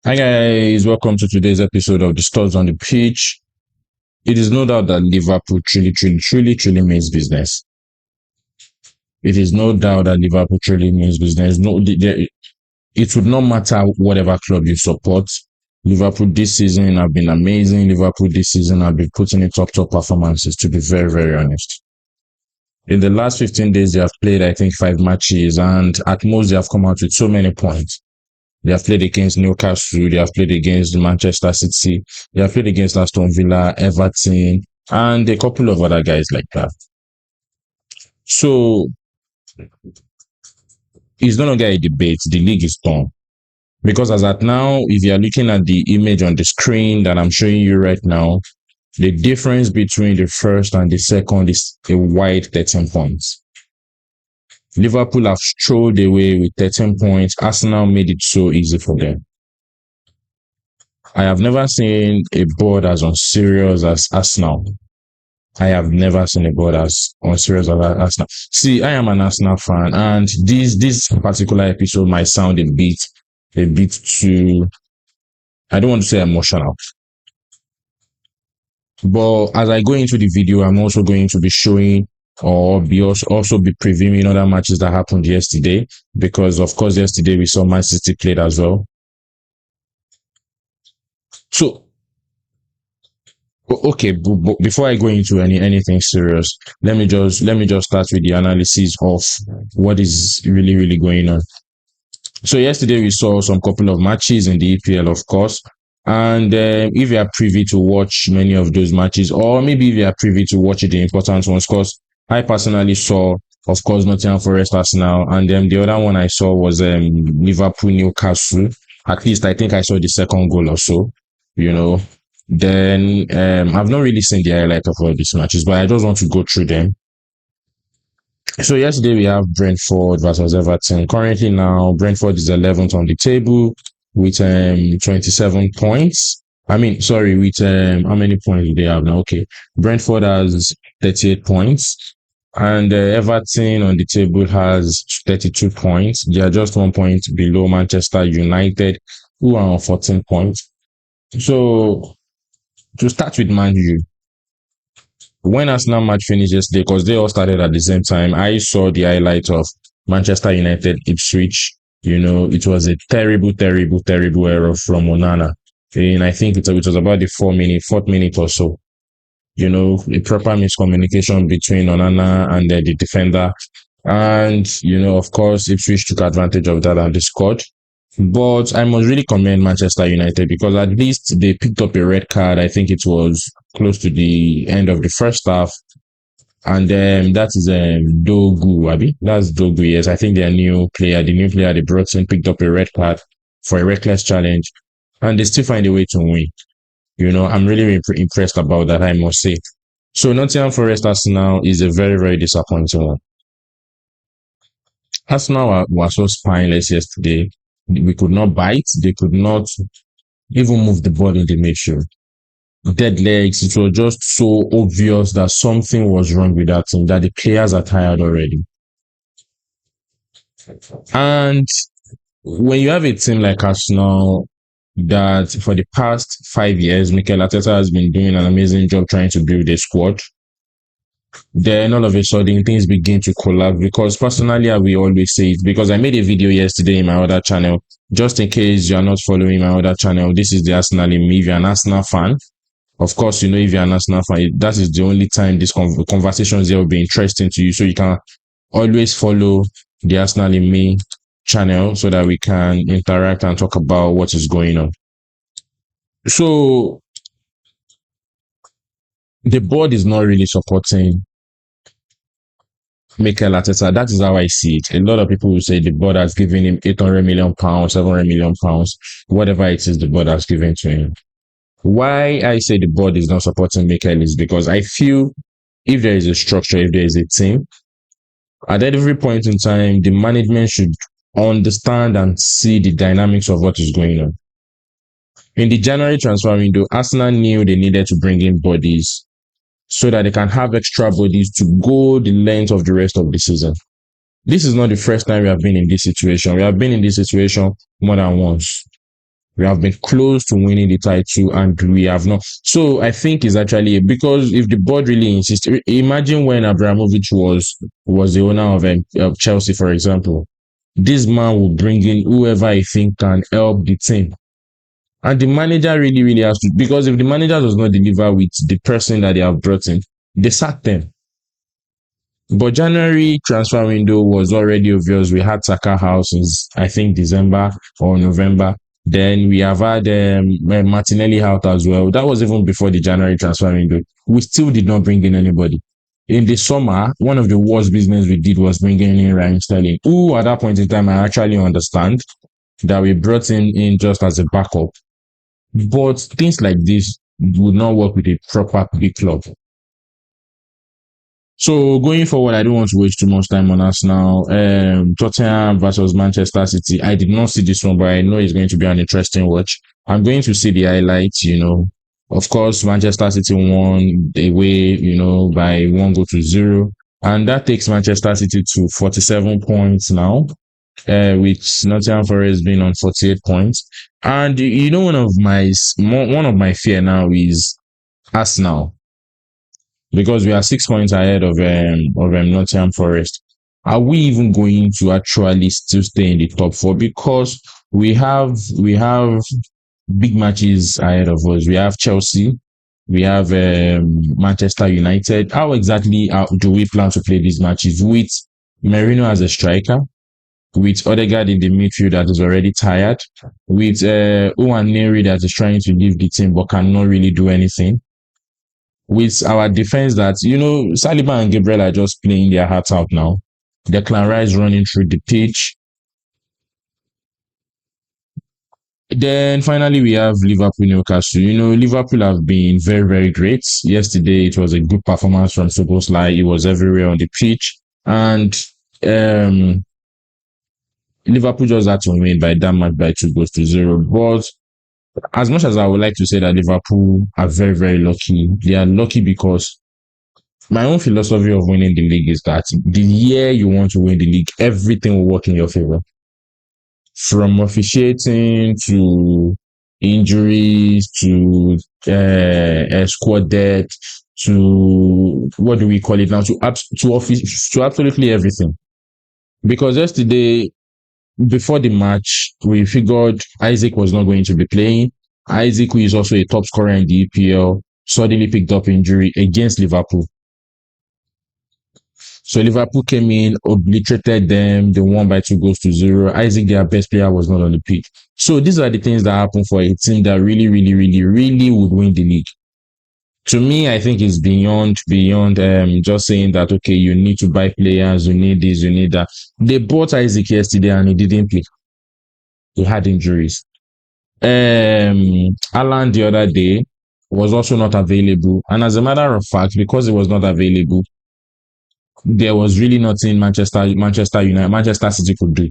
Hi guys, welcome to today's episode of the Studs on the Pitch. It is no doubt that Liverpool truly means business. It is no doubt that Liverpool truly means business. It would not matter whatever club you support. Liverpool this season have been amazing. Liverpool this season have been putting in top performances, to be very, very honest. In the last 15 days, they have played, I think, 5 matches, and at most they have come out with so many points. They have played against Newcastle, they have played against Manchester City, they have played against Aston Villa, Everton, and a couple of other guys like that. So, it's no longer a debate. The league is done. Because as at now, if you are looking at the image on the screen that I'm showing you right now, the difference between the first and the second is a wide 13 points. Liverpool have strolled away with 13 points. Arsenal made it so easy for them. I have never seen a board as unserious as Arsenal. I have never seen a board as unserious as Arsenal. See, I am an Arsenal fan, and this particular episode might sound a bit too, I don't want to say emotional. But as I go into the video, I'm also going to be showing or also be previewing other matches that happened yesterday, because of course yesterday we saw Man City played as well. So okay, but before I go into anything serious, let me just start with the analysis of what is really going on. So yesterday we saw some couple of matches in the EPL, of course. And if you are privy to watch many of those matches, or maybe if you are privy to watch the important ones, because I personally saw, of course, Nottingham Forest, Arsenal, and then the other one I saw was Liverpool, Newcastle. At least I think I saw the second goal or so, Then I've not really seen the highlight of all these matches, but I just want to go through them. So yesterday we have Brentford versus Everton. Currently now, Brentford is 11th on the table with 27 points. How many points do they have now? Okay, Brentford has 38 points, and Everton on the table has 32 points. They are just 1 point below Manchester United, who are on 14 points. So to start with Man U, when Arsenal match finished yesterday, because they all started at the same time, I saw the highlight of Manchester United Ipswich. It was a terrible error from Onana. And I think it was about the 4th minute or so. A proper miscommunication between Onana and the defender. And, of course, Ipswich took advantage of that and they scored. But I must really commend Manchester United, because at least they picked up a red card. I think it was close to the end of the first half. And that is Dogu, Abi. That's Dogu, yes. I think the new player they brought in picked up a red card for a reckless challenge. And they still find a way to win. I'm really impressed about that, I must say. So Nottingham Forest Arsenal is a very, very disappointing one. Arsenal was so spineless yesterday. We could not bite. They could not even move the ball in the midfield. Dead legs. It was just so obvious that something was wrong with that team, that the players are tired already. And when you have a team like Arsenal, that for the past 5 years, Mikel Arteta has been doing an amazing job trying to build a squad, then all of a sudden things begin to collapse. Because personally, I will always say it, because I made a video yesterday in my other channel. Just in case you are not following my other channel, this is the Arsenal in me. If you're an Arsenal fan, of course, if you're an Arsenal fan, that is the only time this conversations here will be interesting to you. So you can always follow the Arsenal in me channel so that we can interact and talk about what is going on. So the board is not really supporting Mikel Arteta. That is how I see it. A lot of people will say the board has given him £800 million, £700 million, whatever it is the board has given to him. Why I say the board is not supporting Mikel is because I feel if there is a structure, if there is a team, at every point in time, the management should understand and see the dynamics of what is going on. In the January transfer window, Arsenal knew they needed to bring in bodies so that they can have extra bodies to go the length of the rest of the season. This is not the first time we have been in this situation. We have been in this situation more than once. We have been close to winning the title and we have not. So I think it's actually because if the board really insists, imagine when Abramovich was the owner of Chelsea, for example. This man will bring in whoever he think can help the team. And the manager really, really has to, because if the manager does not deliver with the person that they have brought in, they sack them. But January transfer window was already obvious. We had Saka out since I think December or November. Then we have had Martinelli out as well. That was even before the January transfer window. We still did not bring in anybody. In the summer, one of the worst business we did was bringing in Raheem Sterling, who at that point in time I actually understand that we brought in just as a backup. But things like this would not work with a proper big club. So going forward, I don't want to waste too much time on us now. Tottenham versus Manchester City. I did not see this one, but I know it's going to be an interesting watch. I'm going to see the highlights, Of course, Manchester City won away, by 1-0. And that takes Manchester City to 47 points now, with Nottingham Forest being on 48 points. And, one of my fear now is Arsenal, because we are 6 points ahead of Nottingham Forest. Are we even going to actually still stay in the top four? Because we have big matches ahead of us. We have Chelsea, we have Manchester United. How exactly do we plan to play these matches? With Merino as a striker, with Odegaard in the midfield that is already tired, with Neri that is trying to leave the team but cannot really do anything, with our defense that, Saliba and Gabriel are just playing their hearts out now. Declan Rice running through the pitch. Then finally we have Liverpool Newcastle. Liverpool have been very, very great. Yesterday it was a good performance from Szoboszlai. He was everywhere on the pitch. And Liverpool just had to win by that much, by 2-0. But as much as I would like to say that Liverpool are very, very lucky, they are lucky because my own philosophy of winning the league is that the year you want to win the league, everything will work in your favor. From officiating to injuries to squad depth to what do we call it now, to absolutely everything. Because yesterday, before the match, we figured Isaac was not going to be playing. Isaac, who is also a top scorer in the EPL, suddenly picked up injury against Liverpool. So Liverpool came in, obliterated them. They won by 2-0. Isaac, their best player, was not on the pitch. So these are the things that happen for a team that really, really, really, really would win the league. To me, I think it's beyond just saying that, okay, you need to buy players, you need this, you need that. They bought Isaac yesterday and he didn't play. He had injuries. Alan the other day was also not available. And as a matter of fact, because he was not available, there was really nothing Manchester City could do.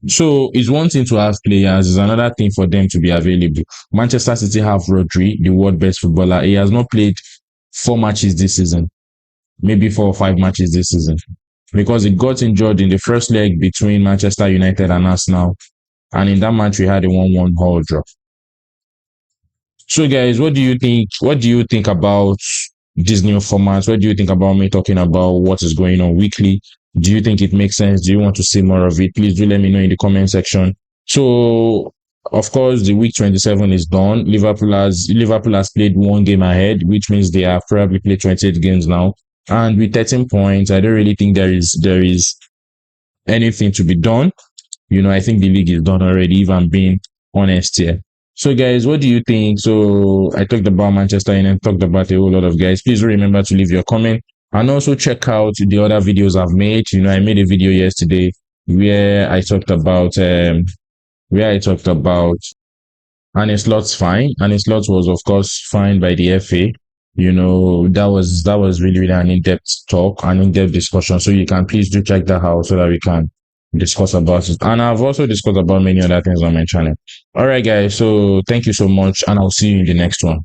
So it's one thing to have players, it's another thing for them to be available. Manchester City have Rodri, the world best footballer. He has not played 4 matches this season, maybe 4 or 5 matches this season, because he got injured in the first leg between Manchester United and Arsenal, and in that match we had a 1-1 haul draw. So guys, what do you think? What do you think about this new format? What do you think about me talking about what is going on weekly? Do you think it makes sense? Do you want to see more of it? Please do let me know in the comment section. So, of course, the week 27 is done. Liverpool has played 1 game ahead, which means they have probably played 28 games now. And with 13 points, I don't really think there is anything to be done. I think the league is done already, if I'm being honest here. So guys, what do you think? So I talked about Manchester United, talked about a whole lot of guys. Please remember to leave your comment and also check out the other videos I've made. I made a video yesterday where I talked about Arne Slot's fine. Arne Slot was of course fined by the FA. That was really, really an in-depth talk, an in-depth discussion. So you can please do check that out so that we can discuss about it. And I've also discussed about many other things on my channel. All right, guys. So thank you so much, and I'll see you in the next one.